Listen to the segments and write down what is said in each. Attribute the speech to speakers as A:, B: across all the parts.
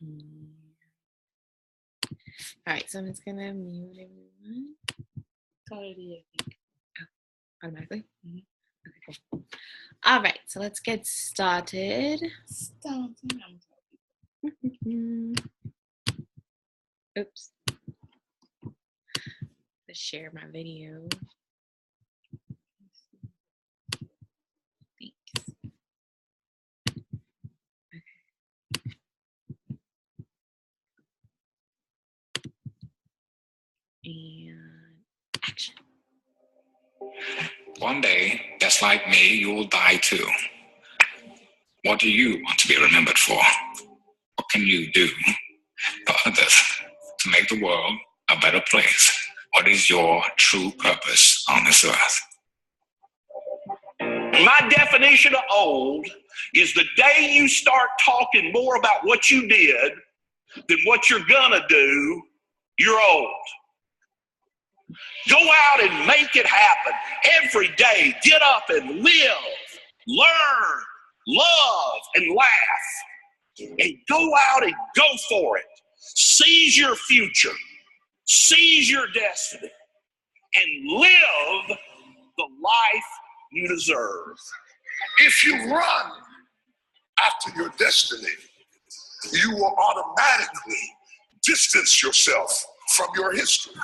A: All right, so I'm just gonna mute everyone.
B: Already, I think.
A: Oh, automatically? Okay, cool. All right, so let's get started. Oops. Let's share my video. Thanks. Okay. And action.
C: One day, just like me, you will die too. What do you want to be remembered for? What can you do for others to make the world a better place? What is your true purpose on this earth?
D: My definition of old is the day you start talking more about what you did than what you're gonna do, you're old. Go out and make it happen. Every day, get up and live, learn, love, and laugh. And go out and go for it. Seize your future. Seize your destiny. And live the life you deserve.
E: If you run after your destiny, you will automatically distance yourself from your history.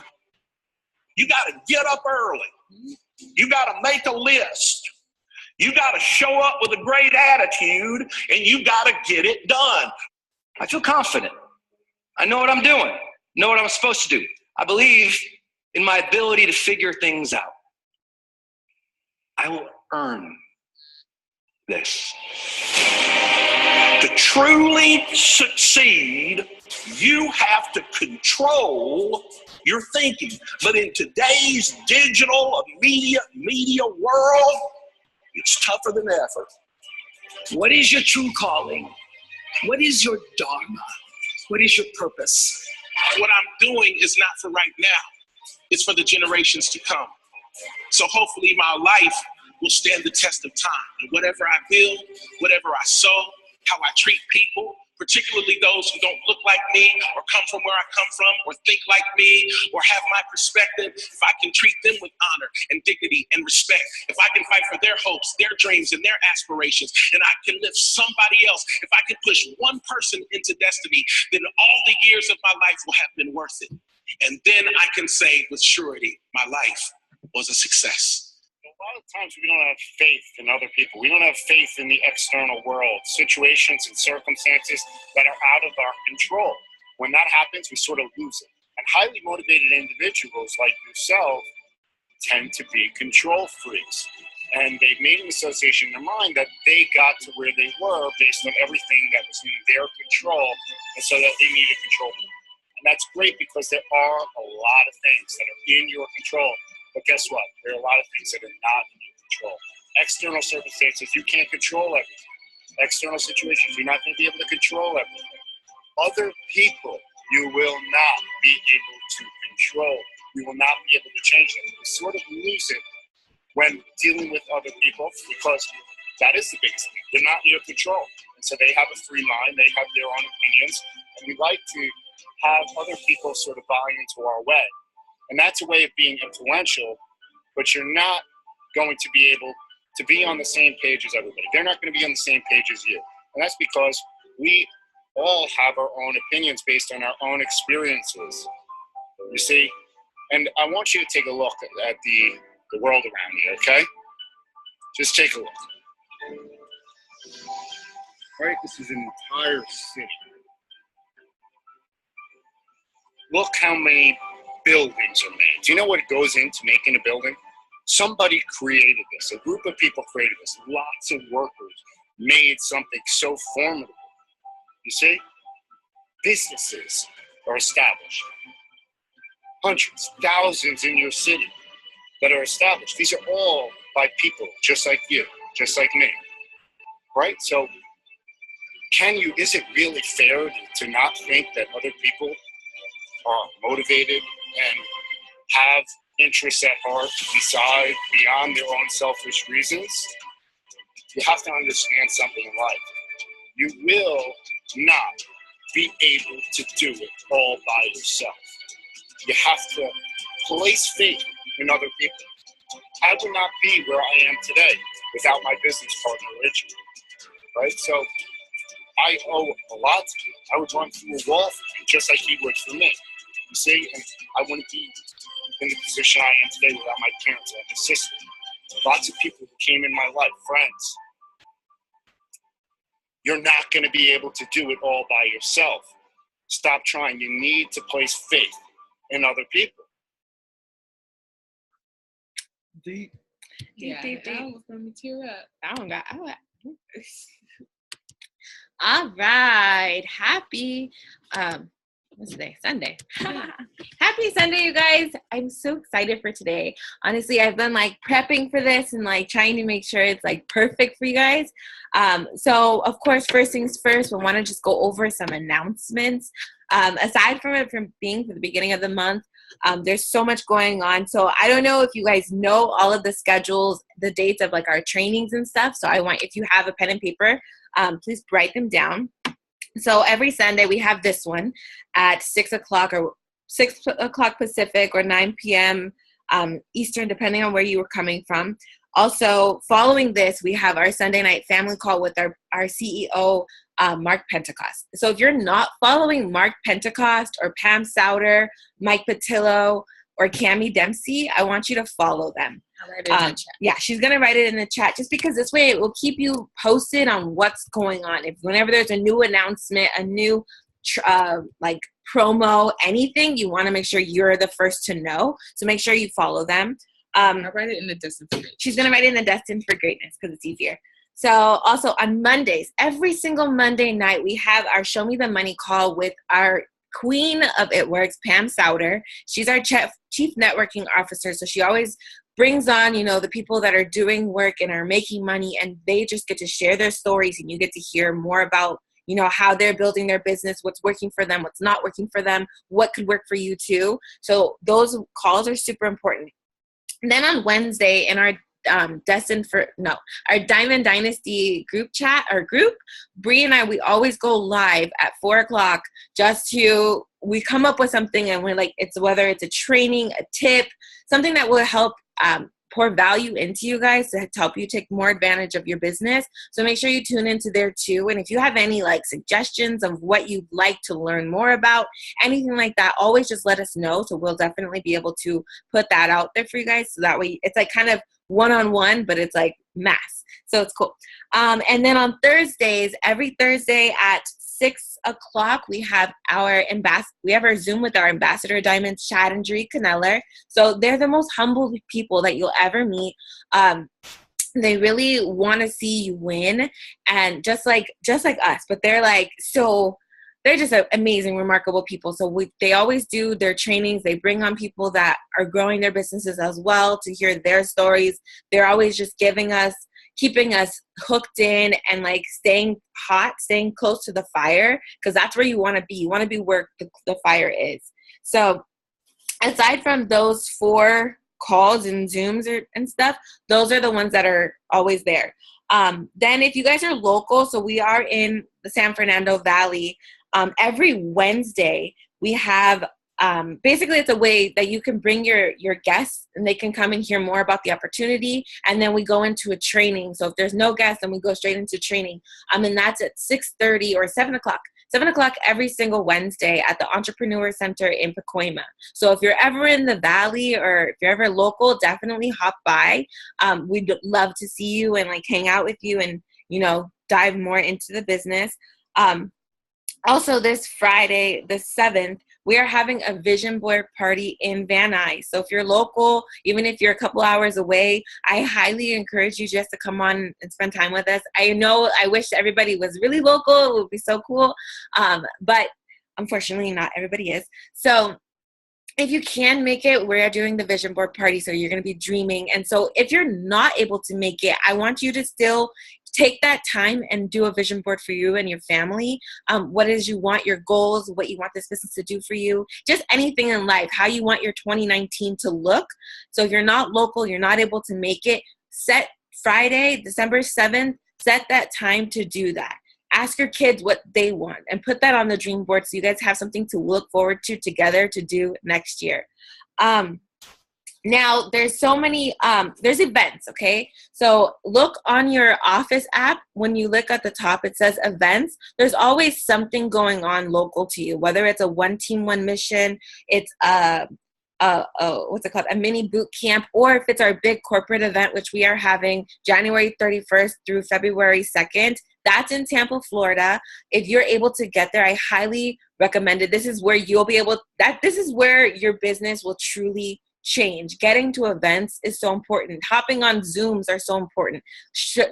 D: You got to get up early. You got to make a list. You got to show up with a great attitude, and you got to get it done.
F: I feel confident. I know what I'm doing, know what I'm supposed to do. I believe in my ability to figure things out. I will earn this.
D: To truly succeed, you have to control your thinking. But in today's digital media world, it's tougher than ever.
G: What is your true calling? What is your dharma? What is your purpose?
H: What I'm doing is not for right now. It's for the generations to come. So hopefully my life will stand the test of time. And whatever I build, whatever I sow, how I treat people, particularly those who don't look like me or come from where I come from or think like me or have my perspective, if I can treat them with honor and dignity and respect, if I can fight for their hopes, their dreams, and their aspirations, and I can lift somebody else, if I can push one person into destiny, then all the years of my life will have been worth it. And then I can say with surety, my life was a success.
I: A lot of times we don't have faith in other people. We don't have faith in the external world, situations and circumstances that are out of our control. When that happens, we sort of lose it. And highly motivated individuals like yourself tend to be control freaks. And they've made an association in their mind that they got to where they were based on everything that was in their control, and so that they needed control. And that's great because there are a lot of things that are in your control. But guess what? There are a lot of things that are not in your control. External circumstances, you can't control everything. External situations, you're not going to be able to control everything. Other people, you will not be able to control. You will not be able to change them. You sort of lose it when dealing with other people because that is the biggest thing. They're not in your control. And so they have a free mind. They have their own opinions. And we like to have other people sort of buy into our way. And that's a way of being influential, but you're not going to be able to be on the same page as everybody. They're not going to be on the same page as you. And that's because we all have our own opinions based on our own experiences, you see? And I want you to take a look at the world around you, okay? Just take a look. Right, this is an entire city. Look how many buildings are made. Do you know what goes into making a building? Somebody created this. A group of people created this. Lots of workers made something so formidable. You see? Businesses are established. Hundreds, thousands in your city that are established. These are all by people just like you, just like me. Right? So is it really fair to not think that other people are motivated and have interests at heart beyond their own selfish reasons? You have to understand something in life. You will not be able to do it all by yourself. You have to place faith in other people. I would not be where I am today without my business partner, Richard, right? So I owe a lot to him. I would run through a wall for him, just like he would for me. You see, and I wouldn't be in the position I am today without my parents and my sister. Lots of people who came in my life, friends. You're not going to be able to do it all by yourself. Stop trying. You need to place faith in other people.
B: Deep.
A: Yeah,
B: That almost made me tear up.
A: All right. Happy what's today? Sunday. Happy Sunday, you guys. I'm so excited for today. Honestly, I've been like prepping for this and like trying to make sure it's like perfect for you guys. So of course, first things first, we want to just go over some announcements. Aside from it from being for the beginning of the month, there's so much going on. So I don't know if you guys know all of the schedules, the dates of like our trainings and stuff. So I want, if you have a pen and paper, please write them down. So every Sunday we have this one at 6 o'clock or 6 o'clock Pacific or 9 p.m. Eastern, depending on where you were coming from. Also, following this, we have our Sunday night family call with our CEO, Mark Pentecost. So if you're not following Mark Pentecost or Pam Souter, Mike Patillo, or Cami Dempsey, I want you to follow them.
B: I'll write it in the chat.
A: Yeah, she's going to write it in the chat just because this way it will keep you posted on what's going on. If whenever there's a new announcement, a new like promo, anything, you want to make sure you're the first to know. So make sure you follow them.
B: I'll write it in the Destined for Greatness.
A: She's going to write it in the Destined for Greatness because it's easier. So also on Mondays, every single Monday night, we have our Show Me the Money call with our queen of It Works, Pam Souter. She's our chief networking officer. So she always brings on, you know, the people that are doing work and are making money, and they just get to share their stories, and you get to hear more about, you know, how they're building their business, what's working for them, what's not working for them, what could work for you too. So those calls are super important. And then on Wednesday in our our Diamond Dynasty group chat or group, Bree and I, we always go live at 4 o'clock we come up with something, and we're like, it's whether it's a training, a tip, something that will help pour value into you guys to help you take more advantage of your business. So make sure you tune into there too. And if you have any like suggestions of what you'd like to learn more about, anything like that, always just let us know. So we'll definitely be able to put that out there for you guys. So that way it's like kind of one-on-one, but it's like mass. So it's cool. And then on Thursdays, every Thursday at 6 o'clock, we have our Zoom with our Ambassador Diamonds, Chad and Dree Caneller. So they're the most humble people that you'll ever meet. They really want to see you win, and just like us, but they're just amazing, remarkable people. So they always do their trainings. They bring on people that are growing their businesses as well to hear their stories. They're always just keeping us hooked in and like staying hot, staying close to the fire, because that's where you want to be. You want to be where the fire is. So aside from those 4 calls and Zooms and stuff, those are the ones that are always there. Then if you guys are local, so we are in the San Fernando Valley, every Wednesday we have basically it's a way that you can bring your guests, and they can come and hear more about the opportunity, and then we go into a training. So if there's no guests, then we go straight into training, and that's at 6:30 or 7 o'clock every single Wednesday at the Entrepreneur Center in Pacoima. So if you're ever in the Valley or if you're ever local, definitely hop by. We'd love to see you and like hang out with you and, you know, dive more into the business. Also this Friday, the 7th, we are having a vision board party in Van Nuys. So if you're local, even if you're a couple hours away, I highly encourage you just to come on and spend time with us. I know I wish everybody was really local. It would be so cool. But unfortunately, not everybody is. So if you can make it, we're doing the vision board party. So you're going to be dreaming. And so if you're not able to make it, I want you to still take that time and do a vision board for you and your family. What is you want, your goals, what you want this business to do for you, just anything in life, how you want your 2019 to look. So if you're not local, you're not able to make it, set Friday, December 7th, set that time to do that. ask your kids what they want and put that on the dream board so you guys have something to look forward to together to do next year. Now, there's so many, there's events, okay? So look on your Office app. When you look at the top, it says events. There's always something going on local to you, whether it's a one team, one mission, it's what's it called? A mini boot camp, or if it's our big corporate event, which we are having January 31st through February 2nd. That's in Tampa, Florida. If you're able to get there, I highly recommend it. This is where you'll be able, this is where your business will truly change. Getting to events is so important. Hopping on Zooms are so important.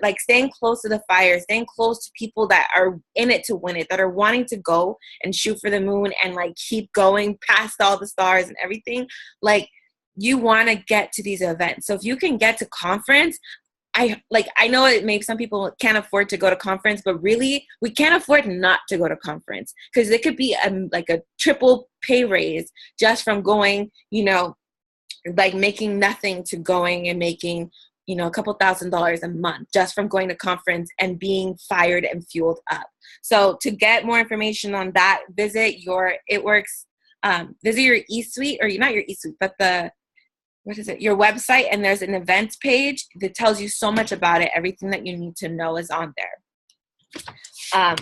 A: Like staying close to the fire, staying close to people that are in it to win it, that are wanting to go and shoot for the moon and like keep going past all the stars and everything. Like you want to get to these events. So if you can get to conference, I know it maybe some people can't afford to go to conference, but really we can't afford not to go to conference, because it could be like a triple pay raise just from going, like making nothing to going and making, a couple $1,000s a month just from going to conference and being fired and fueled up. So to get more information on that, visit your eSuite, or not your eSuite, but your website, and there's an events page that tells you so much about it. Everything that you need to know is on there.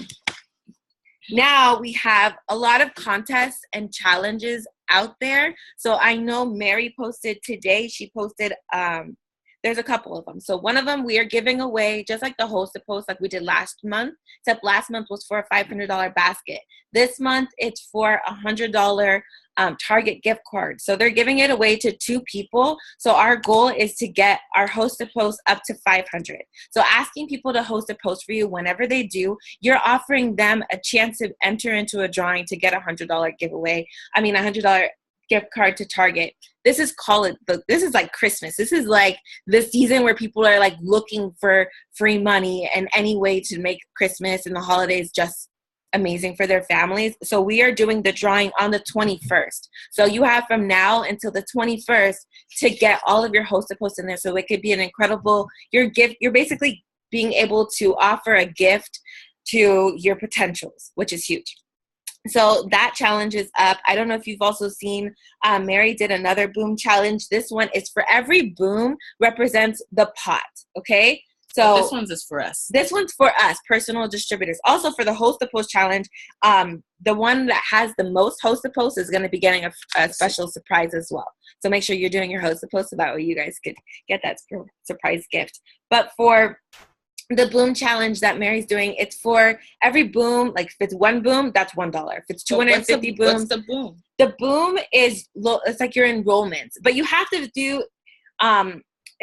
A: Now we have a lot of contests and challenges out there. So I know Mary posted today, she posted, there's a couple of them. So one of them we are giving away, just like the Hosted Post like we did last month, except last month was for a $500 basket. This month it's for a $100 Target gift card. So they're giving it away to 2 people. So our goal is to get our Hosted Post up to 500. So asking people to host a post for you whenever they do, you're offering them a chance to enter into a drawing to get a $100 giveaway. I mean, a $100 gift card to Target. This is this is like Christmas. This is like the season where people are like looking for free money and any way to make Christmas and the holidays just amazing for their families. So we are doing the drawing on the 21st. So you have from now until the 21st to get all of your Hosted Posts in there. So it could be an incredible, you're basically being able to offer a gift to your potentials, which is huge. So that challenge is up. I don't know if you've also seen, Mary did another boom challenge. This one is for every boom represents the pot. Okay. So
B: this one's is for us.
A: This one's for us, personal distributors. Also for the Hosted Post challenge, the one that has the most Hosted Posts is going to be getting a special surprise as well. So make sure you're doing your Hosted Post so that way you guys could get that surprise gift. But for the boom challenge that Mary's doing, it's for every boom. Like if it's one boom, that's $1. If it's 250 booms,
B: what's the boom?
A: The boom is it's like your enrollments, but you have to do.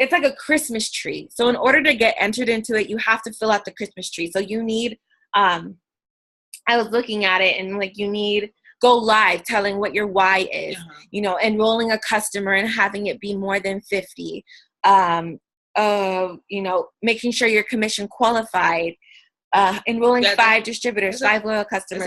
A: It's like a Christmas tree. So in order to get entered into it, you have to fill out the Christmas tree. So you need, I was looking at it and like you need go live telling what your why is, enrolling a customer and having it be more than 50, making sure you're commission qualified, enrolling 5 distributors, 5 loyal customers.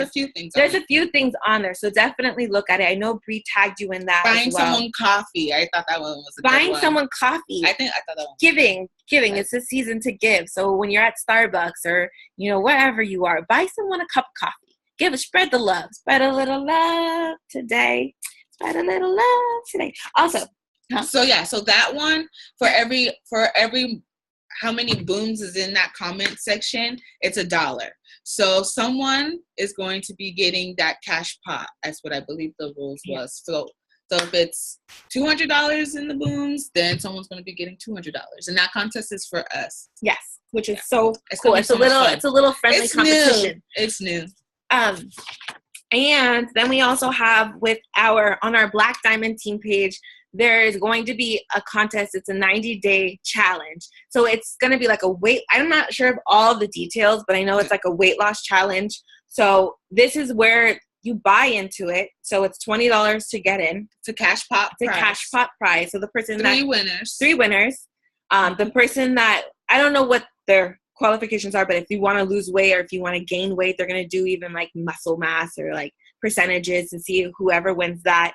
B: There's a few things
A: on there. So definitely look at it. I know Bree tagged you in that.
B: Buying
A: as well.
B: someone coffee. I thought that one was a
A: buying
B: good one.
A: someone coffee.
B: I thought that one.
A: Giving. It's a season to give. So when you're at Starbucks or wherever you are, buy someone a cup of coffee. Spread the love. Spread a little love today. Spread a little love today. Also.
B: So that one for every how many booms is in that comment section, it's $1. So someone is going to be getting that cash pot. That's what I believe the rules was. So if it's $200 in the booms, then someone's going to be getting $200. And that contest is for us.
A: Yes, which is so cool. It's a little friendly competition.
B: It's new.
A: And then we also have on our Black Diamond team page, there is going to be a contest. It's a 90-day challenge. So it's going to be like I'm not sure of all the details, but I know it's like a weight loss challenge. So this is where you buy into it. So it's $20 to get in.
B: It's a cash pot prize.
A: Cash pot prize. So the person
B: 3 winners.
A: The person that, I don't know what their qualifications are, but if you want to lose weight or if you want to gain weight, they're going to do even like muscle mass or like percentages and see whoever wins that.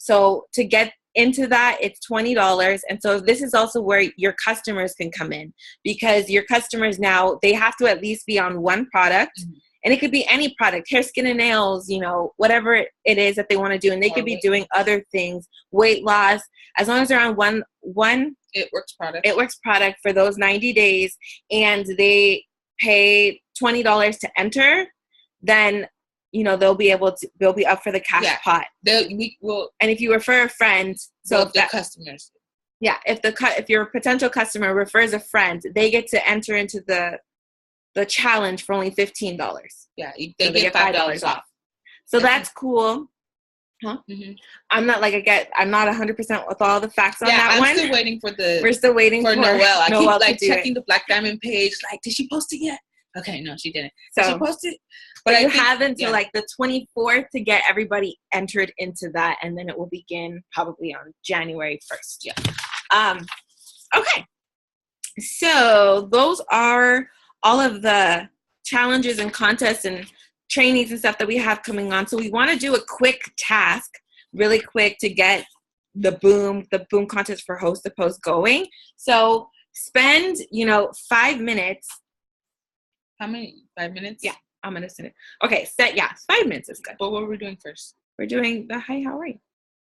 A: So to get into that, it's $20. And so this is also where your customers can come in, because your customers now, they have to at least be on one product. Mm-hmm. And it could be any product, hair, skin, and nails, you know, whatever it is that they want to do. And they could be doing other things, weight loss, as long as they're on one
B: It Works
A: product for those 90 days, and they pay $20 to enter, then, you know, they'll be up for the cash pot.
B: We will.
A: And if you refer a friend, so
B: if the customers.
A: Yeah, if your potential customer refers a friend, they get to enter into the challenge for only $15.
B: Yeah, they get $5 off.
A: So that's cool. Huh? Mm-hmm. I'm not 100% with all the facts on that one.
B: I'm still waiting for
A: We're still waiting for
B: Noelle. I keep checking the Black Diamond page. Like, did she post it yet? Okay, no, she didn't. Did she post it?
A: But you have until the 24th to get everybody entered into that, and then it will begin probably on January 1st. Yeah. Okay. So those are all of the challenges and contests and trainings and stuff that we have coming on. So we want to do a quick task, really quick, to get the boom contest for Host to Post going. So spend, 5 minutes.
B: How many? 5 minutes?
A: Yeah, I'm going to send it. Okay, 5 minutes is good.
B: But what are we doing first?
A: We're doing the hi, how are you?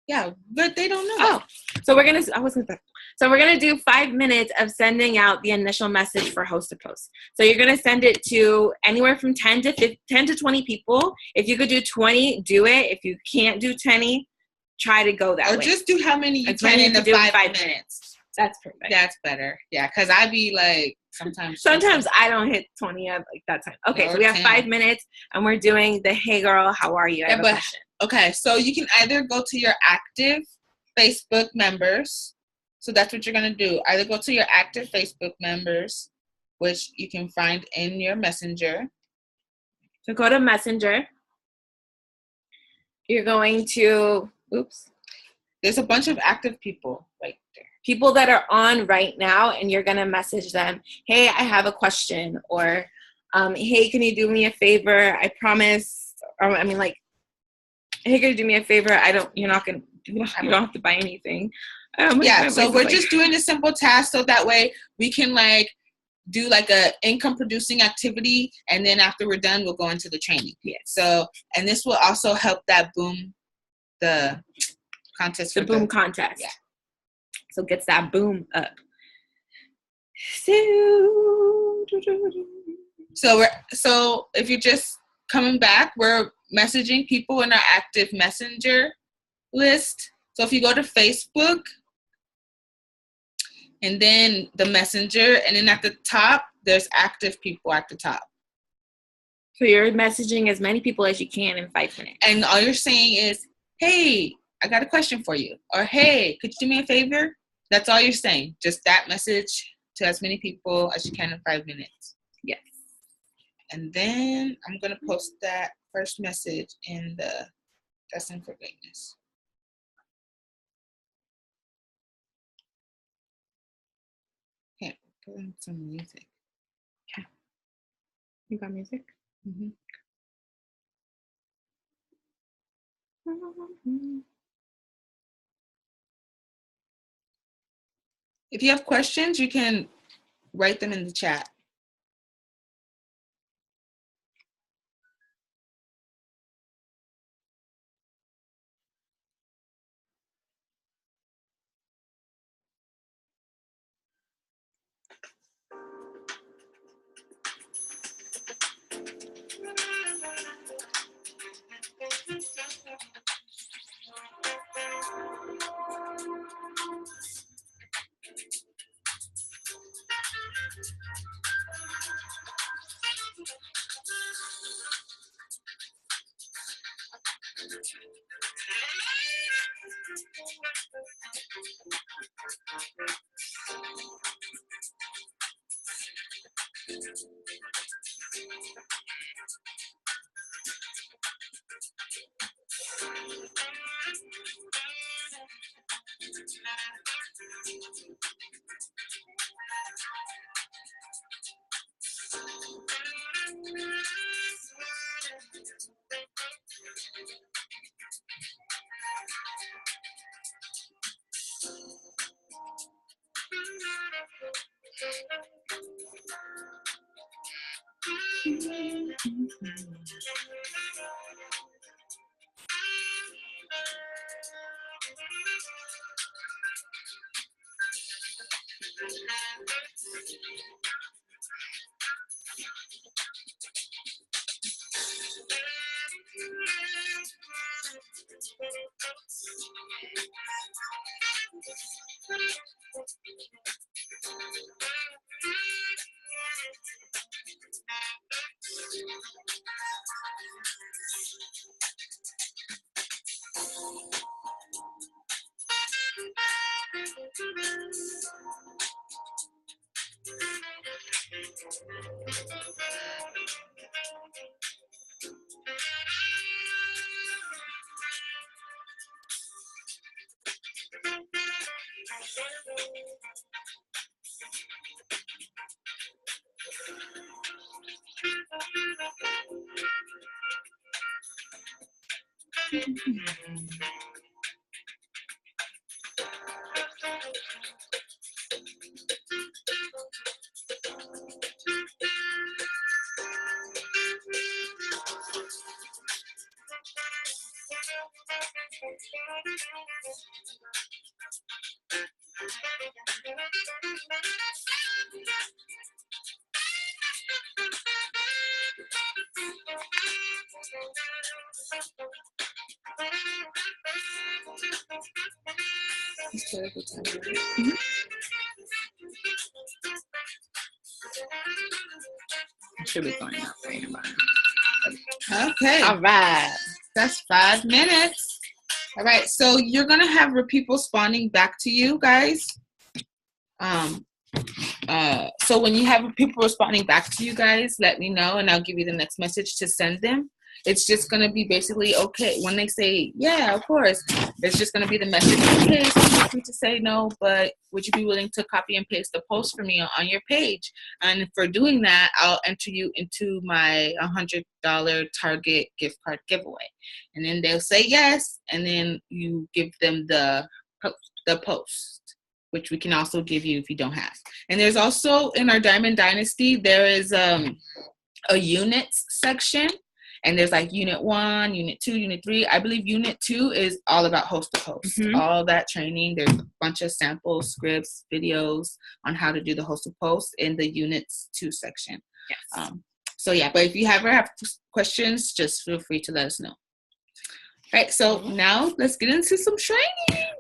B: Yeah, but they don't know.
A: Oh, so we're gonna do 5 minutes of sending out the initial message for Host to Post. So you're gonna send it to anywhere from 10 to 20 people. If you could do 20, do it. If you can't do 20, try to go that way.
B: Or just do how many you can in the 5 minutes.
A: That's perfect.
B: That's better. Yeah, because I'd be like sometimes
A: I don't hit 20 at like that time. Okay, so we have 5 minutes, and we're doing the hey girl, how are you? I have a question.
B: Okay, so you can either go to your active Facebook members. So that's what you're going to do. Either go to your active Facebook members, which you can find in your Messenger.
A: So go to Messenger. You're going to,
B: there's a bunch of active people right there.
A: People that are on right now, and you're going to message them, hey, I have a question, or hey, can you do me a favor? I promise, hey, can you do me a favor? You don't have to buy anything.
B: So we're just doing a simple task, so that way we can do a income producing activity, and then after we're done, we'll go into the training.
A: Yes.
B: So, and this will also help that boom, the contest.
A: The boom contest.
B: Yeah.
A: So gets that boom up.
B: So if you're just coming back, we're messaging people in our active messenger list. So if you go to Facebook and then the messenger, and then at the top, there's active people at the top.
A: So you're messaging as many people as you can in 5 minutes.
B: And all you're saying is, hey, I got a question for you. Or, hey, could you do me a favor? That's all you're saying. Just that message to as many people as you can in 5 minutes.
A: Yes.
B: And then I'm going to post that first message in the Destined for Greatness. Yeah, put in some music.
A: Okay. You got music?
B: Mm-hmm. If you have questions, you can write them in the chat.
A: Should be going out for anybody.
B: Okay.
A: All right.
B: That's 5 minutes. All right. So you're going to have people responding back to you guys. So when you have people responding back to you guys, let me know and I'll give you the next message to send them. It's just going to be basically, okay, when they say, yeah, of course, it's just going to be the message, okay, so feel free to say no, but would you be willing to copy and paste the post for me on your page? And for doing that, I'll enter you into my $100 Target gift card giveaway. And then they'll say yes, and then you give them the post, which we can also give you if you don't have. And there's also, in our Diamond Dynasty, there is a units section. And there's like Unit 1, Unit 2, Unit 3. I believe Unit 2 is all about host-to-host.
A: Mm-hmm.
B: All that training. There's a bunch of samples, scripts, videos on how to do the host-to-post in the Units 2 section.
A: Yes.
B: So, yeah. But if you ever have questions, just feel free to let us know. All right. So, now let's get into some training.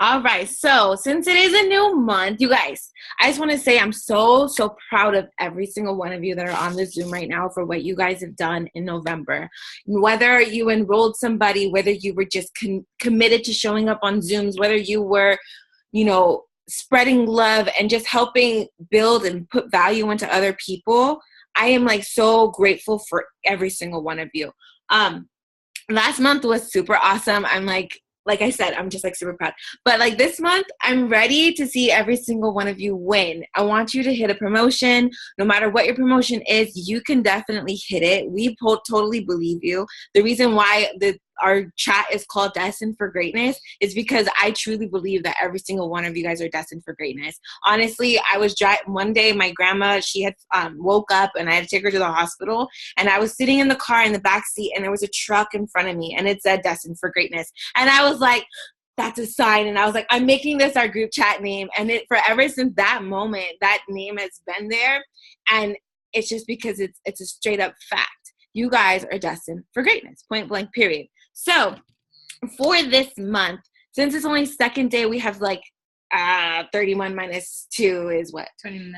A: All right. So, since it is a new month, you guys, I just want to say I'm so proud of every single one of you that are on the Zoom right now for what you guys have done in November. Whether you enrolled somebody, whether you were just committed to showing up on Zooms, whether you were, spreading love and just helping build and put value into other people, I am like so grateful for every single one of you. Last month was super awesome. I'm like I said, I'm just like super proud. But like this month, I'm ready to see every single one of you win. I want you to hit a promotion. No matter what your promotion is, you can definitely hit it. We totally believe you. The reason why our chat is called Destined for Greatness is because I truly believe that every single one of you guys are destined for greatness. Honestly, I was driving one day, my grandma, she had woke up and I had to take her to the hospital, and I was sitting in the car in the back seat and there was a truck in front of me and it said Destined for Greatness. And I was like, that's a sign. And I was like, I'm making this our group chat name. And ever since that moment, that name has been there. And it's just because it's a straight up fact. You guys are destined for greatness, point blank, period. So for this month, since it's only second day, we have like 31 minus 2 is what?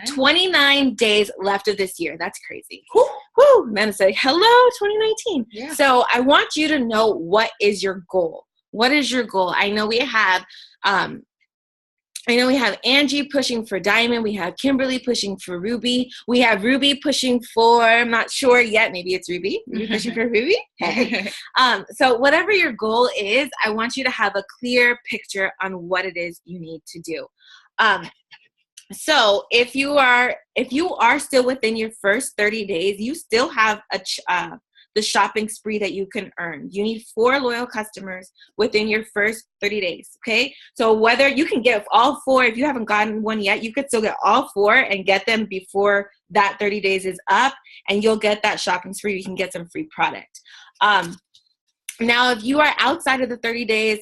A: 29 days left of this year. That's crazy. Woo! Man, it's like, hello, 2019.
B: Yeah.
A: So I want you to know, what is your goal? What is your goal? I know we have Angie pushing for Diamond. We have Kimberly pushing for Ruby. We have Ruby pushing for, I'm not sure yet, maybe it's Ruby. Ruby pushing for Ruby. So whatever your goal is, I want you to have a clear picture on what it is you need to do. So if you are still within your first 30 days, you still have the shopping spree that you can earn. You need 4 loyal customers within your first 30 days, okay? So whether you can get all 4, if you haven't gotten one yet, you could still get all 4 and get them before that 30 days is up, and you'll get that shopping spree. You can get some free product. Now, if you are outside of the 30 days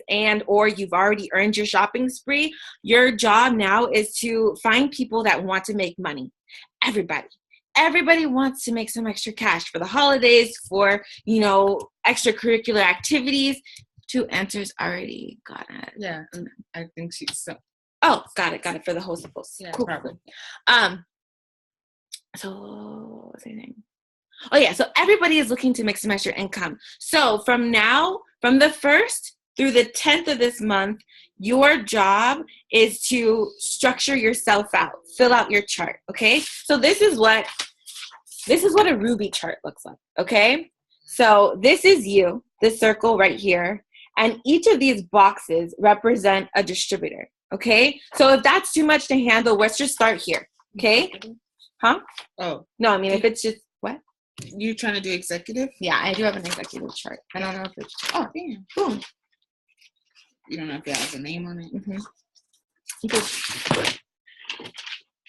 A: or you've already earned your shopping spree, your job now is to find people that want to make money. Everybody wants to make some extra cash for the holidays, for, extracurricular activities. 2 answers already got it.
B: Yeah, I think she's so.
A: Oh, got it for the host of hosts.
B: Yeah,
A: cool.
B: probably.
A: So what was I saying? Oh yeah, so everybody is looking to make some extra income. So from the 1st through the 10th of this month, your job is to structure yourself out, fill out your chart, okay? So this is what a Ruby chart looks like, okay? So this is you, this circle right here, and each of these boxes represent a distributor, okay? So if that's too much to handle, let's just start here, okay? Huh?
B: Oh.
A: No, I mean, if it's just, what?
B: You trying to do executive?
A: Yeah, I do have an executive chart. I don't know if it's,
B: Oh, damn.
A: boom.
B: You don't know if it has a name on it?
A: Mm-hmm.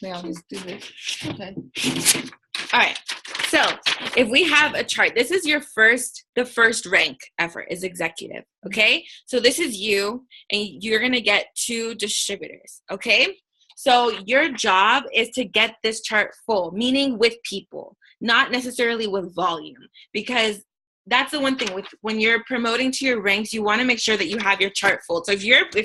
A: They always do this. Okay. All right. So if we have a chart, this is the first rank effort is executive. Okay. So this is you, and you're going to get 2 distributors. Okay. So your job is to get this chart full, meaning with people, not necessarily with volume, because that's the one thing with when you're promoting to your ranks, you want to make sure that you have your chart full. So if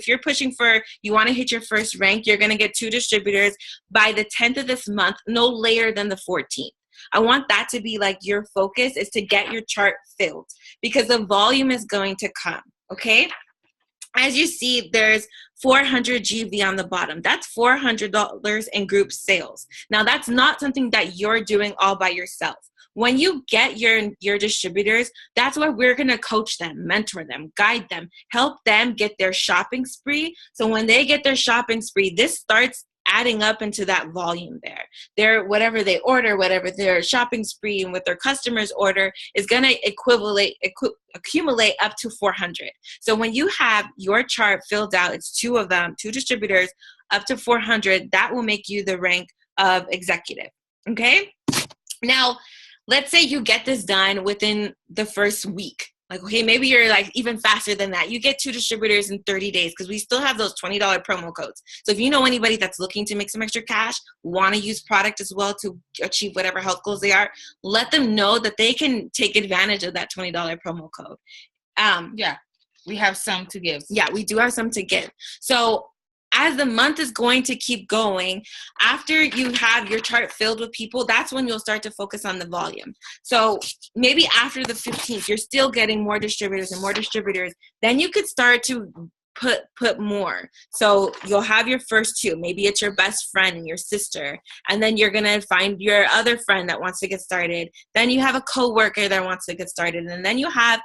A: you're pushing for, you want to hit your first rank, you're going to get 2 distributors by the 10th of this month, no later than the 14th. I want that to be like your focus, is to get your chart filled, because the volume is going to come. Okay. As you see, there's 400 GV on the bottom. That's $400 in group sales. Now, that's not something that you're doing all by yourself. When you get your distributors, that's where we're going to coach them, mentor them, guide them, help them get their shopping spree. So when they get their shopping spree, this starts adding up into that volume there. Whatever they order, whatever their shopping spree and what their customers order is going to accumulate up to 400. So when you have your chart filled out, it's 2 of them, 2 distributors, up to 400, that will make you the rank of executive. Okay? Now, let's say you get this done within the first week. Like, okay, maybe you're like even faster than that. You get 2 distributors in 30 days because we still have those $20 promo codes. So if you know anybody that's looking to make some extra cash, want to use product as well to achieve whatever health goals they are, let them know that they can take advantage of that $20 promo code.
B: Yeah, we have some to give.
A: Yeah, we do have some to give. So as the month is going to keep going, after you have your chart filled with people, that's when you'll start to focus on the volume. So maybe after the 15th, you're still getting more distributors and more distributors. Then you could start to put more. So you'll have your first 2. Maybe it's your best friend and your sister. And then you're going to find your other friend that wants to get started. Then you have a coworker that wants to get started. And then you have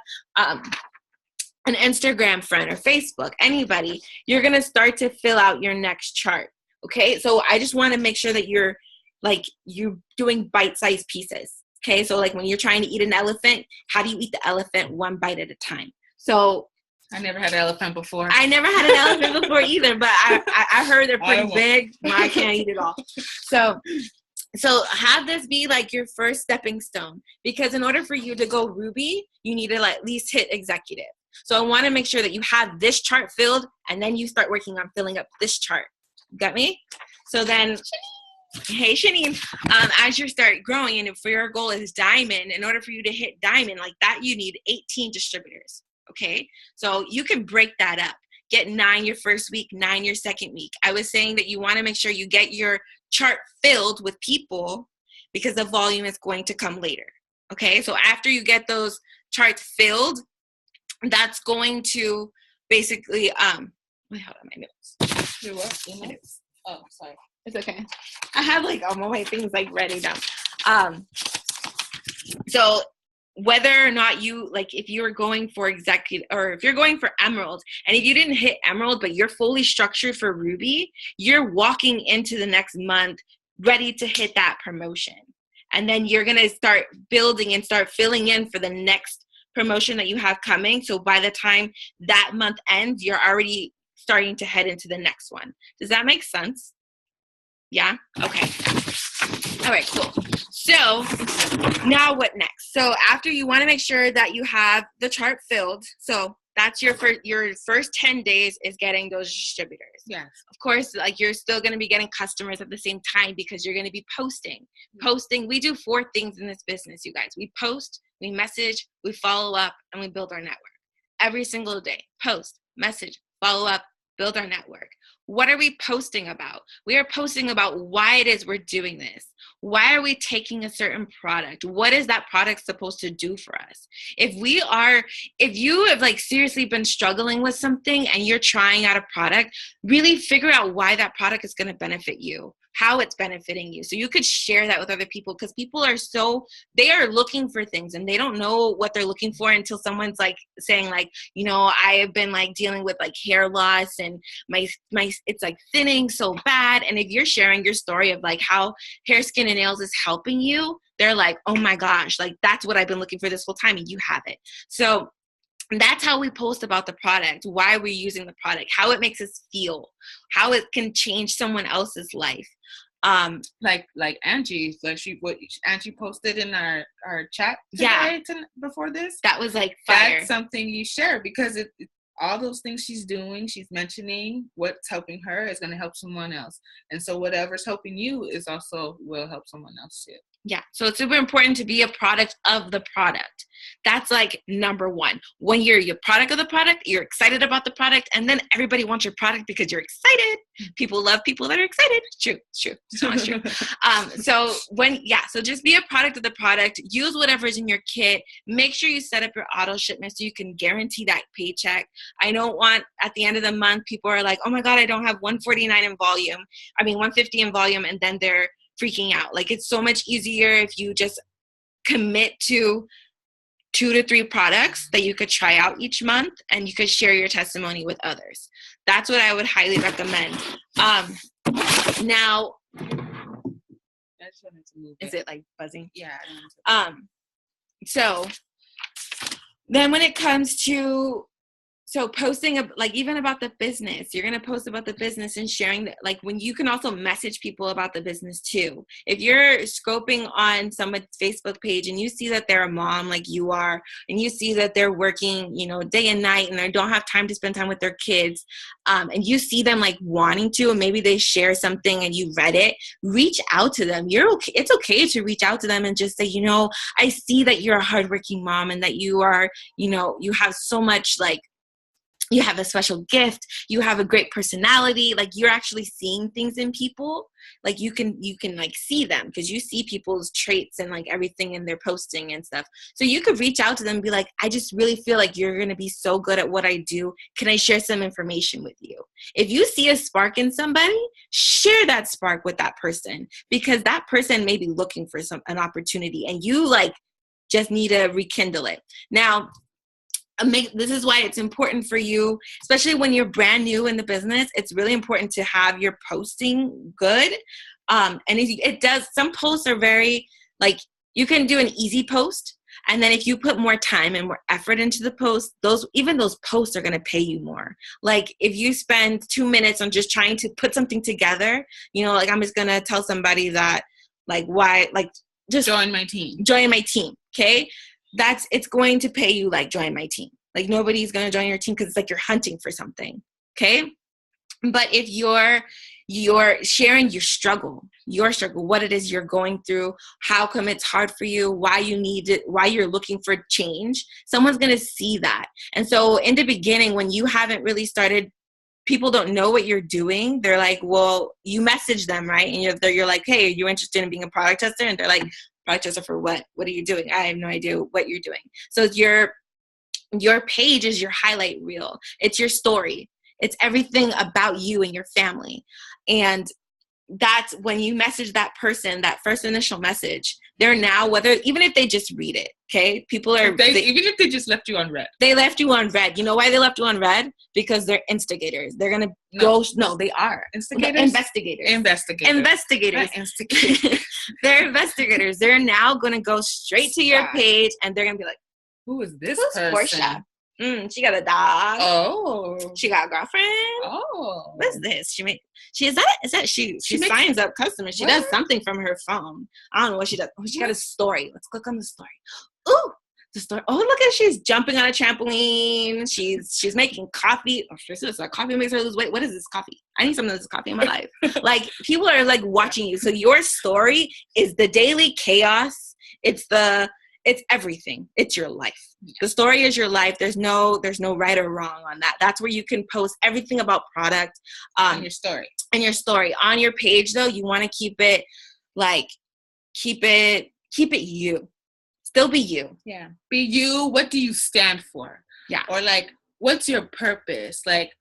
A: an Instagram friend or Facebook, anybody. You're going to start to fill out your next chart. Okay. So I just want to make sure that you're doing bite-sized pieces. Okay. So like when you're trying to eat an elephant, how do you eat the elephant 1 bite at a time? So
B: I never had an elephant before.
A: I never had an elephant before either, but I heard they're pretty big. I can't eat it all. So have this be like your first stepping stone, because in order for you to go Ruby, you need to at least hit executive. So I want to make sure that you have this chart filled, and then you start working on filling up this chart. Got me? So then, hey, Shanine, as you start growing, and if your goal is diamond, in order for you to hit diamond like that, you need 18 distributors. Okay? So you can break that up. Get 9 your first week, 9 your second week. I was saying that you want to make sure you get your chart filled with people, because the volume is going to come later. Okay? So after you get those charts filled, that's going to basically, wait, hold on, my notes.
B: You're what? Your notes? Oh, sorry.
A: It's okay. I have like all my things like ready down. So whether or not you, like if you're going for executive, or if you're going for emerald, and if you didn't hit emerald, but you're fully structured for Ruby, you're walking into the next month ready to hit that promotion. And then you're going to start building and start filling in for the next promotion that you have coming. So by the time that month ends, you're already starting to head into the next one. Does that make sense? Yeah? Okay. All right, cool. So now what next? So after, you want to make sure that you have the chart filled. So that's your first 10 days is getting those distributors.
B: Yes.
A: Of course, like, you're still going to be getting customers at the same time because you're going to be posting. We do 4 things in this business, you guys. We post, we message, we follow up, and we build our network. Every single day. Post, message, follow up, build our network. What are we posting about? We are posting about why it is we're doing this. Why are we taking a certain product? What is that product supposed to do for us? If you have like seriously been struggling with something and you're trying out a product, really figure out why that product is going to benefit you, how it's benefiting you. So you could share that with other people, because people they are looking for things and they don't know what they're looking for until someone's like saying like, you know, I have been like dealing with like hair loss and my it's like thinning so bad. And if you're sharing your story of like how hair, skin, and nails is helping you, they're like, oh my gosh, like that's what I've been looking for this whole time, and you have it. So that's how we post about the product, why we're using the product, how it makes us feel, how it can change someone else's life.
B: Like Angie, what Angie posted in our chat today, before this.
A: That was like fire.
B: That's something you share, because all those things she's doing, she's mentioning what's helping her is going to help someone else. And so whatever's helping you is also will help someone else too.
A: Yeah. So it's super important to be a product of the product. That's like number one. When you're your product of the product, you're excited about the product, and then everybody wants your product because you're excited. People love people that are excited. It's true. It's not true. So just be a product of the product. Use whatever's in your kit. Make sure you set up your auto shipment so you can guarantee that paycheck. I don't want at the end of the month, people are like, oh my God, I don't have 149 in volume. 150 in volume. And then they're freaking out. Like, it's so much easier if you just commit to 2 to 3 products that you could try out each month, and you could share your testimony with others. That's what I would highly recommend. Now, is it like buzzing?
B: Yeah.
A: So then when it comes to posting, like, even about the business, you're going to post about the business and sharing that, like, when you can also message people about the business too. If you're scoping on someone's Facebook page and you see that they're a mom like you are, and you see that they're working, you know, day and night, and they don't have time to spend time with their kids, and you see them like wanting to, and maybe they share something and you read it, reach out to them. It's okay to reach out to them and just say, you know, I see that you're a hardworking mom and that you are, you know, you have so much, like, you have a special gift, you have a great personality, like, you're actually seeing things in people, like, you can like see them because you see people's traits and like everything in their posting and stuff. So you could reach out to them and be like, I just really feel like you're going to be so good at what I do. Can I share some information with you? If you see a spark in somebody, share that spark with that person, because that person may be looking for an opportunity, and you like just need to rekindle it. Now, this is why it's important for you, especially when you're brand new in the business. It's really important to have your posting good. And it does, some posts are very, like, you can do an easy post, and then if you put more time and more effort into the post, those posts are going to pay you more. Like, if you spend 2 minutes on just trying to put something together, you know, like, I'm just going to tell somebody that, like, why, like, just
B: join my team.
A: Okay. It's going to pay you, like, join my team. Like, nobody's going to join your team because it's like you're hunting for something. Okay. But if you're sharing your struggle, what it is you're going through, how come it's hard for you, why you need it, why you're looking for change, someone's going to see that. And so in the beginning, when you haven't really started, people don't know what you're doing. They're like, well, you message them, right? And you're like, hey, are you interested in being a product tester? And they're like, product tester for what? What are you doing? I have no idea what you're doing. So your page is your highlight reel. It's your story. It's everything about you and your family. And that's when you message that person, that first initial message, they're now, even if they just read it, okay? People are,
B: even if they just left you on red.
A: They left you on red. You know why they left you on red? Because they're instigators. They're going to go, no, they are.
B: Instigators?
A: Investigators. They're investigators. They're now going to go straight to your page, and they're going to be like,
B: who is this
A: who's
B: person?
A: Portia? She got a dog.
B: Oh.
A: She got a girlfriend.
B: Oh.
A: What's this? She signs up customers. She
B: What?
A: does something from her phone. I don't know what she does. Oh, she got a story. Let's click on the story. Ooh, the story. Oh, look at, she's jumping on a trampoline. She's making coffee. Oh, this is a coffee makes her lose weight. What is this coffee? I need some of this coffee in my life. Like, people are like watching you. So your story is the daily chaos. It's everything. It's your life. The story is your life. There's no right or wrong on that. That's where you can post everything about product.
B: And your story.
A: And your story. On your page, though, you want to keep it you. Still be you.
B: Yeah. Be you. What do you stand for?
A: Yeah.
B: Or like, what's your purpose? Like,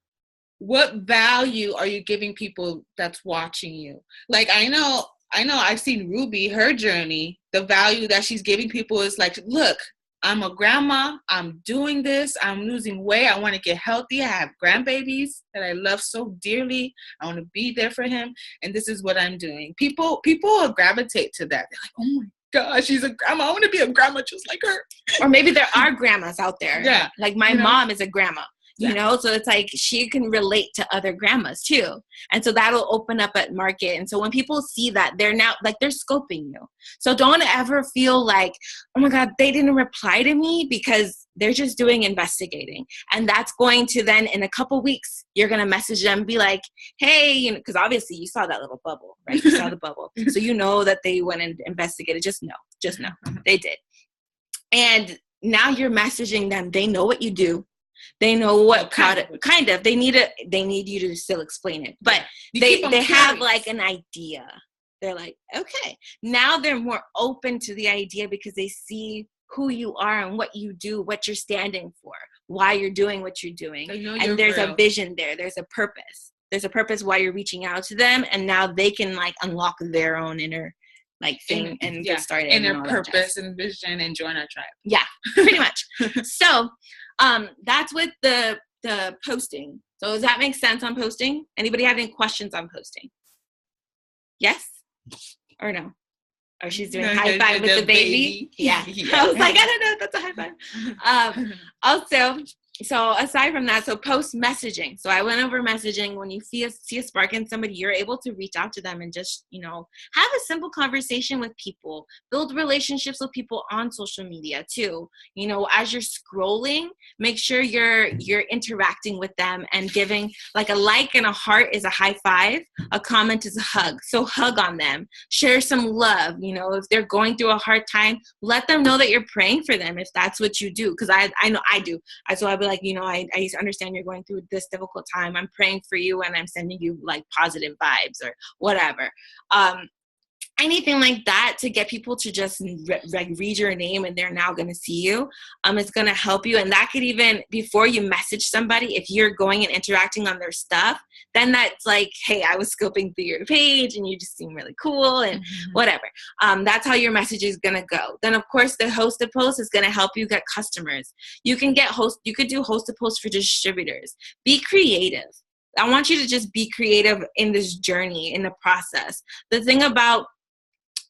B: what value are you giving people that's watching you? Like, I know I've seen Ruby, her journey, the value that she's giving people is like, look, I'm a grandma. I'm doing this. I'm losing weight. I want to get healthy. I have grandbabies that I love so dearly. I want to be there for him. And this is what I'm doing. People will gravitate to that. They're like, oh my gosh, she's a grandma. I want to be a grandma just like her.
A: Or maybe there are grandmas out there.
B: Yeah.
A: Like my mom is a grandma. You know, so it's like she can relate to other grandmas too. And so that'll open up at market. And so when people see that, they're now like, they're scoping you. So don't ever feel like, oh my God, they didn't reply to me, because they're just doing investigating. And that's going to then in a couple weeks, you're going to message them and be like, hey, you know, because obviously you saw that little bubble, right? You saw the bubble. So you know that they went and investigated. Just know they did. And now you're messaging them. They know what you do. They know what product, kind of. They need you to still explain it, but they have like an idea. They're like, okay, now they're more open to the idea because they see who you are and what you do, what you're standing for, why you're doing what you're doing, and there's a vision there. There's a purpose. There's a purpose why you're reaching out to them, and now they can like unlock their own inner like thing and get started.
B: Inner purpose and vision and join our tribe.
A: Yeah, pretty much. So. That's with the posting. So does that make sense on posting? Anybody have any questions on posting? Yes or no? Oh, she's doing high five with the baby. Yeah. I was like, I don't know if that's a high five. Also, so aside from that, so post messaging. So I went over messaging. When you see a spark in somebody, you're able to reach out to them and just, you know, have a simple conversation with people, build relationships with people on social media too. You know, as you're scrolling, make sure you're interacting with them and giving like a like and a heart is a high five. A comment is a hug. So hug on them, share some love. You know, if they're going through a hard time, let them know that you're praying for them if that's what you do. Cause I know I do. So I'll be like, you know, I understand you're going through this difficult time. I'm praying for you and I'm sending you like positive vibes or whatever. Anything like that to get people to just read your name and they're now going to see you. It's going to help you. And that could even, before you message somebody, if you're going and interacting on their stuff, then that's like, hey, I was scoping through your page and you just seem really cool and whatever. That's how your message is going to go. Then of course the hosted post is going to help you get customers. You could do hosted posts for distributors. Be creative. I want you to just be creative in this journey, in the process. The thing about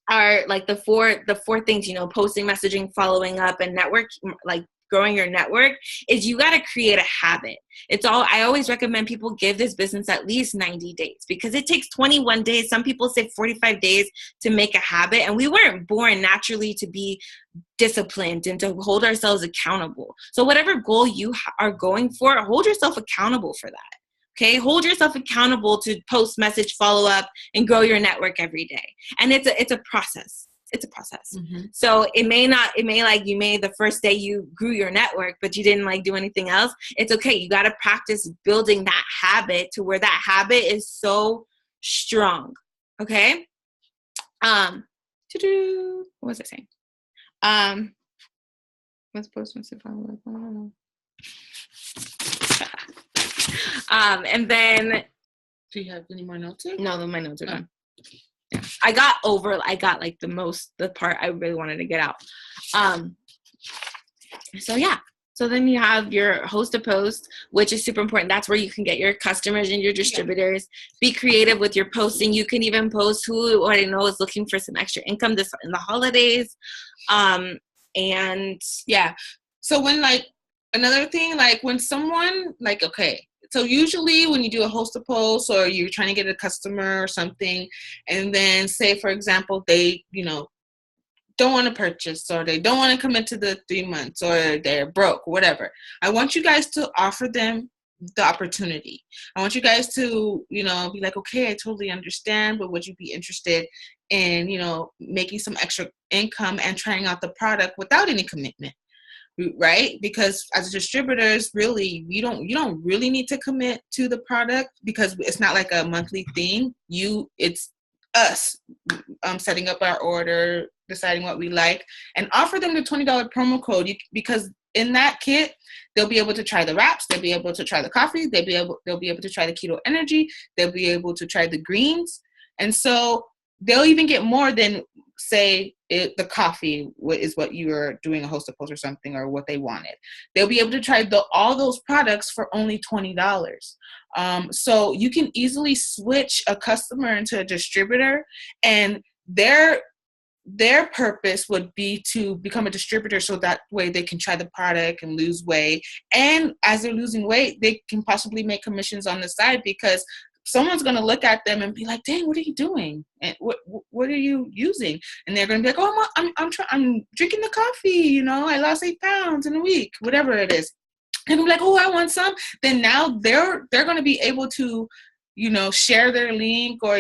A: are like the four things, you know, posting, messaging, following up, and network, like growing your network, is you got to create a habit. I always recommend people give this business at least 90 days because it takes 21 days. Some people say 45 days to make a habit. And we weren't born naturally to be disciplined and to hold ourselves accountable. So whatever goal you are going for, hold yourself accountable for that. Okay, hold yourself accountable to post, message, follow up, and grow your network every day. And it's a process. It's a process. So it may the first day you grew your network, but you didn't like do anything else. It's okay. You got to practice building that habit to where that habit is so strong. Okay. What was I saying? Let's post, message, follow up. And then,
B: do you have any more notes?
A: No, my notes are done. Yeah. I got like the part I really wanted to get out. So yeah. So then you have your hosted post, which is super important. That's where you can get your customers and your distributors. Be creative with your posting. You can even post who I know is looking for some extra income in the holidays. And
B: yeah. So when like another thing, like when someone, like, okay, so usually when you do a host a post or you're trying to get a customer or something, and then say, for example, they, don't want to purchase, or they don't want to commit to the 3 months, or they're broke, whatever. I want you guys to offer them the opportunity. I want you guys to, be like, okay, I totally understand, but would you be interested in, making some extra income and trying out the product without any commitment? Right? Because as distributors, really, you don't really need to commit to the product, because it's not like a monthly thing. It's us setting up our order, deciding what we like, and offer them the $20 promo code, because in that kit they'll be able to try the wraps, they'll be able to try the coffee, they'll be able to try the keto energy, they'll be able to try the greens, and so they'll even get more than, say, the coffee is what you're doing a host of post or something, or what they wanted. They'll be able to try all those products for only $20. So you can easily switch a customer into a distributor, and their purpose would be to become a distributor, so that way they can try the product and lose weight. And as they're losing weight, they can possibly make commissions on the side, because someone's going to look at them and be like, dang, what are you doing? And what are you using? And they're going to be like, oh, I'm drinking the coffee. I lost 8 pounds in a week, whatever it is. And I'm like, oh, I want some. Then now they're going to be able to, share their link, or,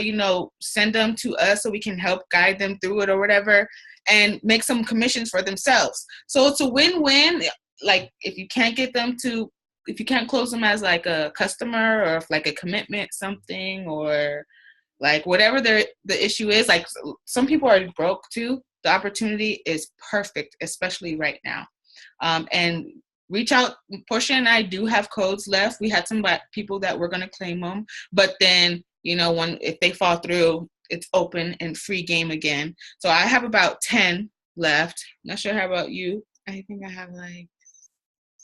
B: send them to us so we can help guide them through it or whatever, and make some commissions for themselves. So it's a win-win. Like, if you can't close them as like a customer, or if like a commitment something, or like whatever the issue is, like some people are broke too, the opportunity is perfect, especially right now. And reach out. Portia and I do have codes left. We had some people that were going to claim them, but then, if they fall through, it's open and free game again. So I have about 10 left. Not sure how about you. I think I have like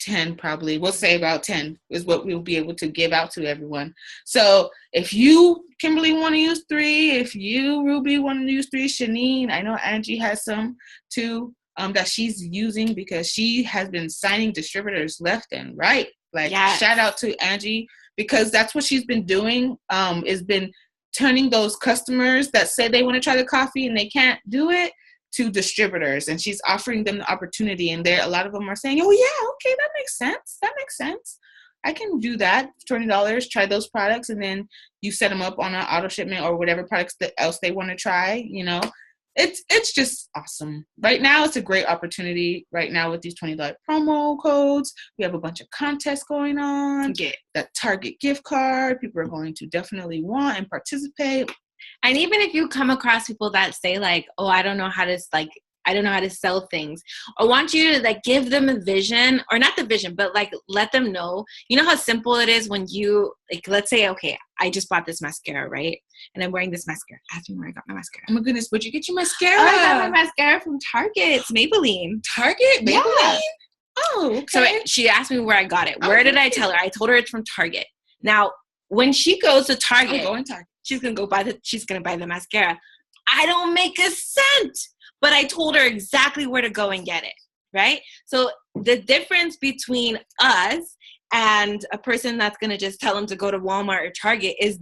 B: 10 probably. We'll say about 10 is what we'll be able to give out to everyone. So if you, Kimberly, want to use 3, if you, Ruby, want to use 3, Shanine, I know Angie has some too, that she's using, because she has been signing distributors left and right. Like, yes. Shout out to Angie, because that's what she's been doing, is been turning those customers that say they want to try the coffee and they can't do it to distributors, and she's offering them the opportunity. And a lot of them are saying, oh yeah, okay, that makes sense. I can do that. $20, try those products, and then you set them up on an auto shipment or whatever products else they want to try. It's just awesome. Right now, it's a great opportunity. Right now, with these $20 promo codes, we have a bunch of contests going on. Get that Target gift card. People are going to definitely want and participate.
A: And even if you come across people that say like, oh, I don't know how to sell things, I want you to like give them a vision, or not the vision, but like let them know, how simple it is when you, like, let's say, okay, I just bought this mascara, right? And I'm wearing this mascara. Ask me where I got my mascara.
B: Oh my goodness, where'd you get your mascara?
A: Oh, I got my mascara from Target. It's Maybelline.
B: Target? Maybelline?
A: Yeah.
B: Oh, okay.
A: So she asked me where I got it. Where did I tell her? I told her it's from Target. Now, when she goes to Target, she's gonna buy the mascara. I don't make a cent, but I told her exactly where to go and get it, right? So the difference between us and a person that's gonna just tell them to go to Walmart or Target is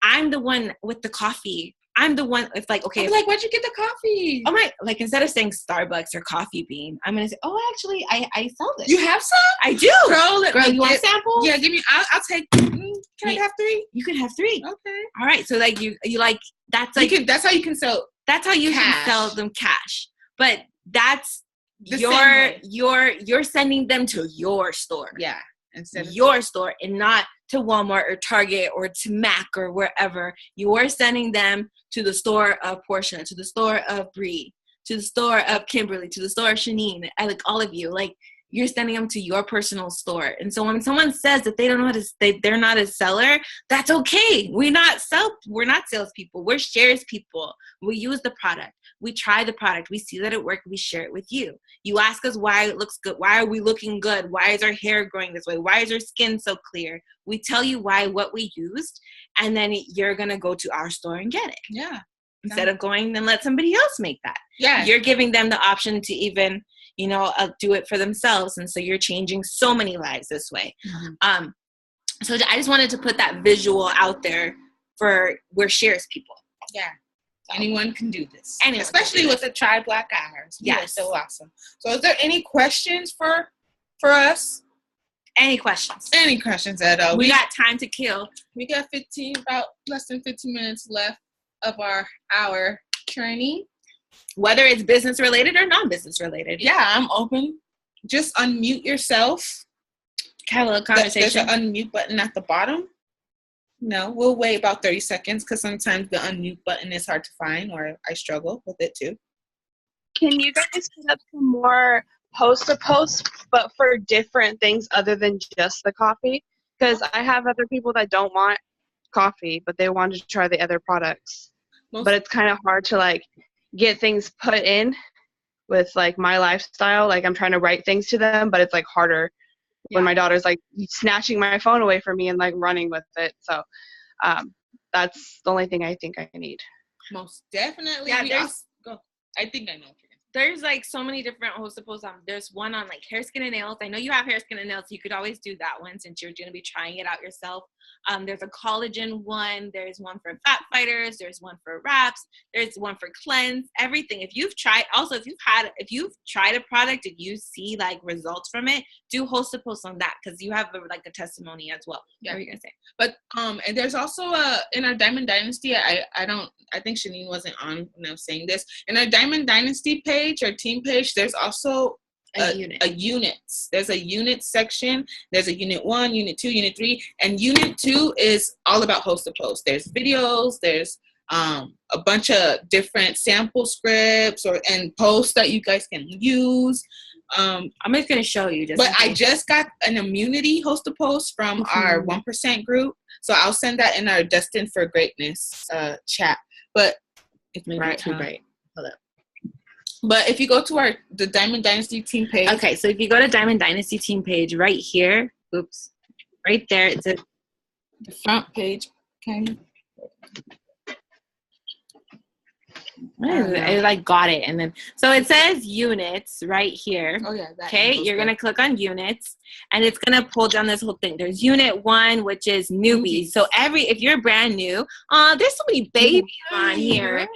A: I'm the one with the coffee. I'm the one. It's like, okay,
B: I'm like, where'd you get the coffee?
A: Oh my! Like, instead of saying Starbucks or Coffee Bean, I'm gonna say, oh, actually, I sell this.
B: You have some?
A: I do.
B: Girl,
A: you want samples?
B: Yeah, give me. I'll take. Can I have 3?
A: You can have 3.
B: Okay.
A: All right. So like you like that's like
B: that's how you can sell.
A: That's how you can sell them cash. But that's you're sending them to your store.
B: Yeah. Instead of
A: your store, and not to Walmart or Target or to Mac or wherever. You are sending them to the store of Portia, to the store of Bree, to the store of Kimberly, to the store of Shanine. I like all of you. Like, you're sending them to your personal store. And so when someone says that they don't know how to, they're not a seller, that's okay. We're not salespeople. We're shares people. We use the product. We try the product. We see that it works. We share it with you. You ask us why it looks good. Why are we looking good? Why is our hair growing this way? Why is our skin so clear? We tell you what we used, and then you're going to go to our store and get it.
B: Yeah.
A: Instead of going, then let somebody else make that.
B: Yeah.
A: You're giving them the option to even, do it for themselves. And so you're changing so many lives this way. So I just wanted to put that visual out there for we're shares people.
B: Yeah. Anyone can do this.
A: Anyone
B: especially with the Try Black Hours.
A: Yeah,
B: so awesome. So is there any questions for us?
A: Any questions?
B: Any questions at all?
A: We got time to kill.
B: We got about less than 15 minutes left of our hour training.
A: Whether it's business related or non-business related.
B: Yeah, I'm open. Just unmute yourself.
A: Have a little conversation.
B: There's an unmute button at the bottom. No, we'll wait about 30 seconds because sometimes the unmute button is hard to find, or I struggle with it too.
J: Can you guys set up some more post-to-post, but for different things other than just the coffee? Because I have other people that don't want coffee, but they want to try the other products. But it's kind of hard to like get things put in with like my lifestyle. Like I'm trying to write things to them, but it's like harder when my daughter's like snatching my phone away from me and like running with it. So that's the only thing I think I need.
B: Most definitely.
A: Yeah,
B: I think I know.
A: There's like so many different posts. There's one on like hair, skin, and nails. I know you have hair, skin, and nails. So you could always do that one since you're going to be trying it out yourself. There's a collagen one. There's one for fat fighters. There's one for wraps. There's one for cleanse. Everything. If you've tried a product and you see like results from it, do host a post on that because you have like a testimony as well.
B: Yeah.
A: What are you gonna say?
B: But and there's also in our Diamond Dynasty. I think Shanine wasn't on when I was saying this. In our Diamond Dynasty page or team page, there's also a unit. There's a unit section. There's a unit 1, unit 2, unit 3, and unit 2 is all about host to post. There's videos. There's a bunch of different sample scripts and posts that you guys can use. I'm
A: just gonna show you.
B: I just got an immunity host to post from our 1% group, so I'll send that in our Destined for Greatness chat. But it's maybe too bright. Hold up. But if you go to the Diamond Dynasty team page.
A: Okay, so if you go to Diamond Dynasty team page right here, right there, it's the
B: front page. Okay.
A: I like got it, and then so it says units right here.
B: Oh yeah.
A: Okay, you're gonna click on units, and it's gonna pull down this whole thing. There's unit 1, which is newbies. So if you're brand new, there's so many babies on here.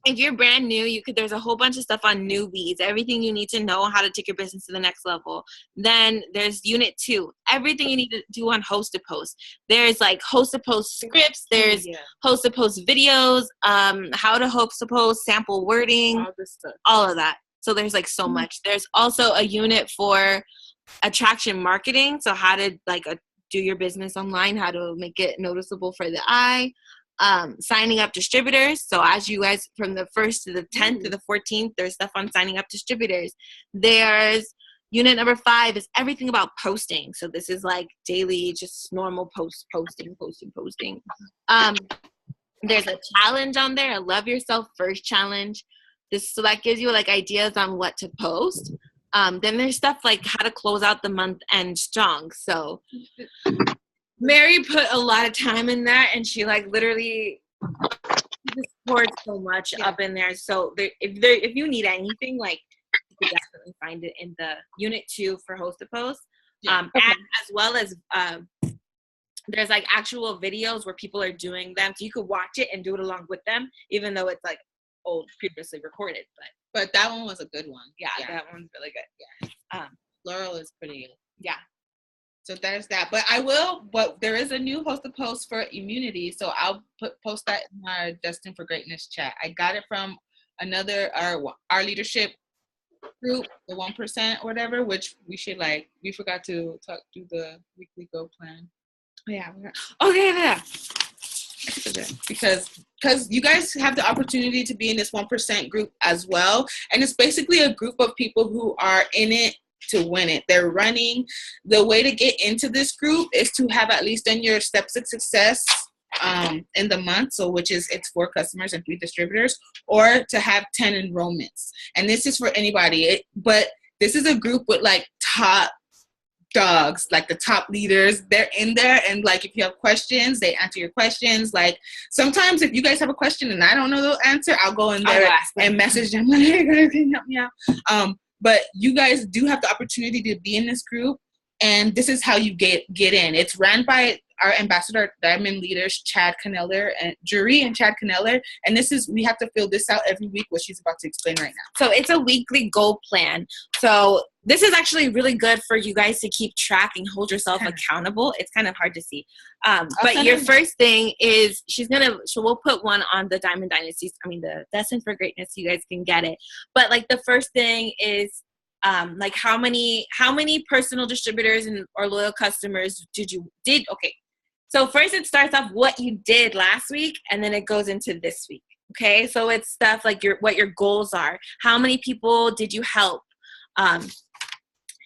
A: If you're brand new, there's a whole bunch of stuff on newbies, everything you need to know how to take your business to the next level. Then there's unit 2, everything you need to do on host to post. There's like host to post scripts, there's host to post videos, how to host to post, sample wording,
B: all this stuff.
A: All of that. So there's like so much. There's also a unit for attraction marketing, so how to like do your business online, how to make it noticeable for the eye. Signing up distributors. So as you guys from the 1st to the 10th to the 14th, there's stuff on signing up distributors. There's unit number 5 is everything about posting. So this is like daily, just normal posting. There's a challenge on there, a Love Yourself First challenge. So that gives you like ideas on what to post. Then there's stuff like how to close out the month end strong. So Mary put a lot of time in that, and she like literally just poured so much up in there. So if you need anything, like you can definitely find it in the unit 2 for host to post, and as well as there's like actual videos where people are doing them, so you could watch it and do it along with them, even though it's like old previously recorded.
B: But that one was a good one.
A: Yeah. That one's really good. Yeah.
B: Laurel is pretty good.
A: Yeah.
B: So there's that. But there is a new host to post for immunity. So I'll post that in our Destined for Greatness chat. I got it from our leadership group, the 1% or whatever, which we forgot to do the weekly goal plan.
A: Yeah. Okay, yeah.
B: Because you guys have the opportunity to be in this 1% group as well. And it's basically a group of people who are in it to win it. They're running. The way to get into this group is to have at least done your steps of success in the month, so it's 4 customers and 3 distributors, or to have 10 enrollments. And this is for anybody. But this is a group with like top dogs, like the top leaders, they're in there, and like if you have questions, they answer your questions. Like sometimes if you guys have a question and I don't know the answer, I'll go in there and message them like, hey guys, can you help me out? But you guys do have the opportunity to be in this group, and this is how you get in. It's ran by our ambassador diamond leaders, Chad Caneller and Jury and Chad Caneller, and we have to fill this out every week, what she's about to explain right now.
A: So it's a weekly goal plan. So this is actually really good for you guys to keep track and hold yourself accountable. It's kind of hard to see. But your first thing is we'll put one on the Diamond Dynasty. I mean, the Destined for Greatness, you guys can get it. But like the first thing is like how many personal distributors or loyal customers did okay. So first it starts off what you did last week, and then it goes into this week. Okay, so it's stuff like what your goals are. How many people did you help?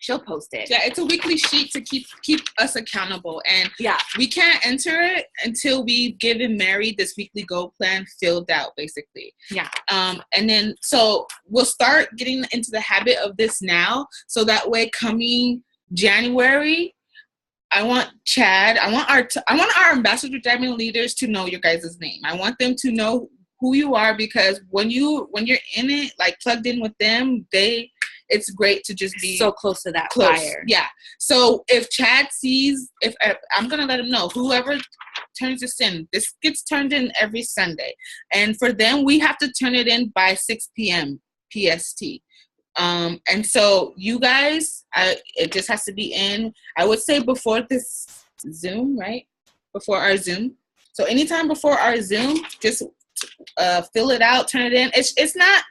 A: She'll post it.
B: Yeah, it's a weekly sheet to keep us accountable, and we can't enter it until we've given Mary this weekly goal plan filled out, basically.
A: Yeah.
B: And then so we'll start getting into the habit of this now, so that way coming January, I want Chad, I want our ambassador diamond leaders to know your guys' name. I want them to know who you are, because when you're in it, like plugged in with them, it's great to just be
A: so close to that fire.
B: Yeah. So if Chad sees, if I'm gonna let him know, whoever turns this in, this gets turned in every Sunday, and for them we have to turn it in by 6 p.m. PST. And so you guys, it just has to be in, I would say before this Zoom, right? Before our Zoom. So anytime before our Zoom, just fill it out, turn it in. It's not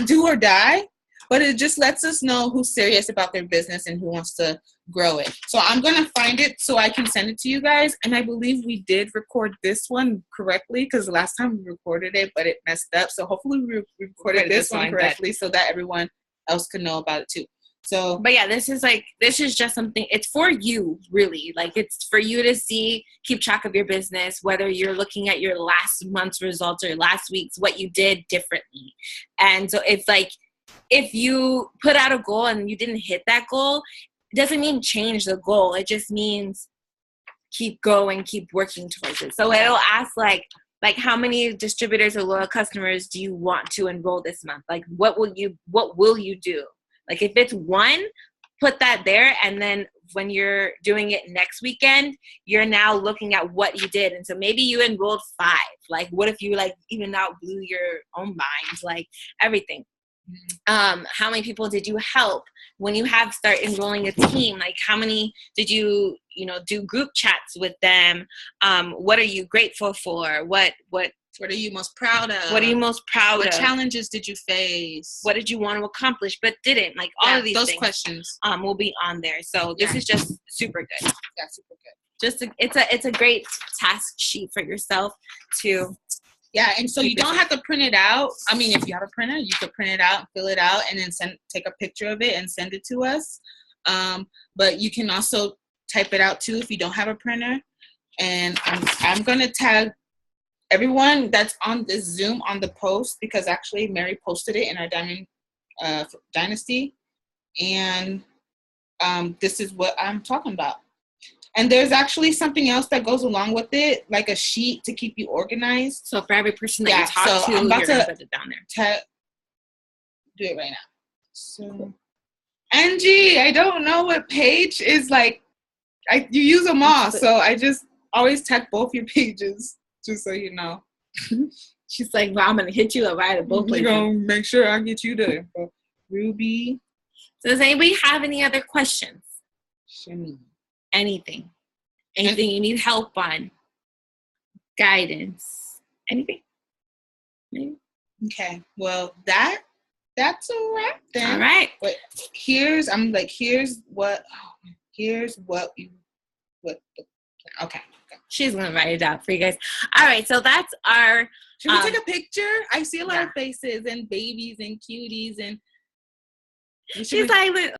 B: do or die, but it just lets us know who's serious about their business and who wants to grow it. So I'm going to find it so I can send it to you guys. And I believe we did record this one correctly, because the last time we recorded it, but it messed up. So hopefully we recorded this one correctly so that everyone else could know about it too. So,
A: but yeah, this is just something, it's for you, really. Like, it's for you to keep track of your business, whether you're looking at your last month's results or last week's, what you did differently. And so it's like, if you put out a goal and you didn't hit that goal, it doesn't mean change the goal. It just means keep going, keep working towards it. So it'll ask like how many distributors or loyal customers do you want to enroll this month? Like, what will you do? Like, if it's one, put that there, and then when you're doing it next weekend, you're now looking at what you did. And so maybe you enrolled 5. Like, what if you even out blew your own mind, like everything. How many people did you help? When you start enrolling a team, like how many did you do group chats with them? What are you grateful for? What are you most proud of? What challenges did you face? What did you want to accomplish but didn't? Like all of these those questions will be on there. So this is just super good. Yeah, super good. It's a great task sheet for yourself to.
B: Yeah, and so you don't have to print it out. I mean, if you have a printer, you could print it out, fill it out, and then take a picture of it and send it to us. But you can also type it out too if you don't have a printer. And I'm gonna tag everyone that's on this Zoom on the post, because actually Mary posted it in our Diamond Dynasty, and this is what I'm talking about. And there's actually something else that goes along with it, like a sheet to keep you organized.
A: So for every person that you talk to,
B: I'm about
A: to put it down there.
B: Do it right now. So, Angie, I don't know what page is like. You use them all, so I just always tag both your pages, just so you know.
A: She's like, well, I'm gonna hit you up right at both places.
B: We're gonna make sure I get you there. Ruby.
A: So does anybody have any other questions?
B: Shimmy.
A: Anything you need help on, guidance, anything? Maybe?
B: Okay, well that's a wrap then.
A: All right,
B: but here's what okay,
A: she's gonna write it out for you guys. All right, so that's our.
B: Should we take a picture? I see a lot of faces and babies and cuties and.
A: She's like,